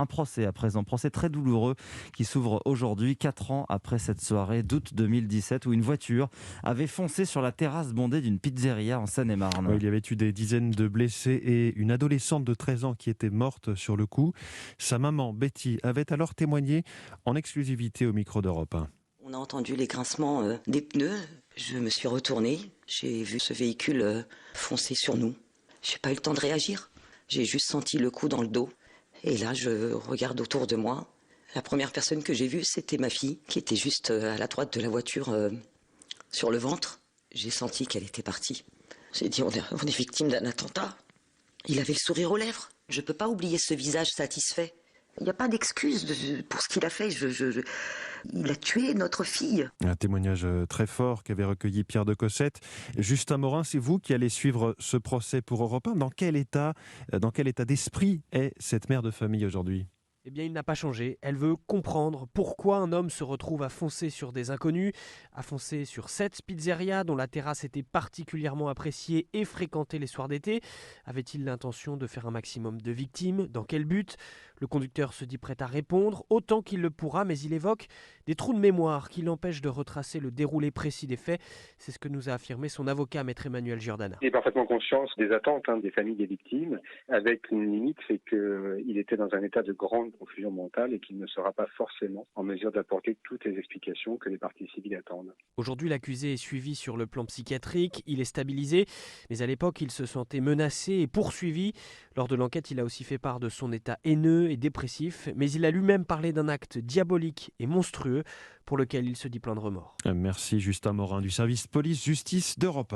Un procès à présent, procès très douloureux qui s'ouvre aujourd'hui, 4 ans après cette soirée d'août 2017 où une voiture avait foncé sur la terrasse bondée d'une pizzeria en Seine-et-Marne. Il y avait eu des dizaines de blessés et une adolescente de 13 ans qui était morte sur le coup. Sa maman, Betty, avait alors témoigné en exclusivité au micro d'Europe 1. On a entendu les grincements des pneus. Je me suis retournée. J'ai vu ce véhicule foncer sur nous. Je n'ai pas eu le temps de réagir. J'ai juste senti le coup dans le dos. Et là, je regarde autour de moi. La première personne que j'ai vue, c'était ma fille, qui était juste à la droite de la voiture, sur le ventre. J'ai senti qu'elle était partie. J'ai dit, on est victime d'un attentat. Il avait le sourire aux lèvres. Je ne peux pas oublier ce visage satisfait. Il n'y a pas d'excuse pour ce qu'il a fait. Il a tué notre fille. Un témoignage très fort qu'avait recueilli Pierre de Cossette. Justin Morin, c'est vous qui allez suivre ce procès pour Europe 1. Dans quel état d'esprit est cette mère de famille aujourd'hui ? Eh bien, il n'a pas changé. Elle veut comprendre pourquoi un homme se retrouve à foncer sur des inconnus, à foncer sur cette pizzeria dont la terrasse était particulièrement appréciée et fréquentée les soirs d'été. Avait-il l'intention de faire un maximum de victimes ? Dans quel but ? Le conducteur se dit prêt à répondre autant qu'il le pourra, mais il évoque des trous de mémoire qui l'empêchent de retracer le déroulé précis des faits. C'est ce que nous a affirmé son avocat, maître Emmanuel Giordana. Il est parfaitement conscient des attentes des familles des victimes, avec une limite, c'est qu'il était dans un état de grande confusion mentale et qu'il ne sera pas forcément en mesure d'apporter toutes les explications que les parties civiles attendent. Aujourd'hui, l'accusé est suivi sur le plan psychiatrique, il est stabilisé, mais à l'époque, il se sentait menacé et poursuivi. Lors de l'enquête, il a aussi fait part de son état haineux et dépressif, mais il a lui-même parlé d'un acte diabolique et monstrueux pour lequel il se dit plein de remords. Merci Justin Morin du service police-justice d'Europe 1.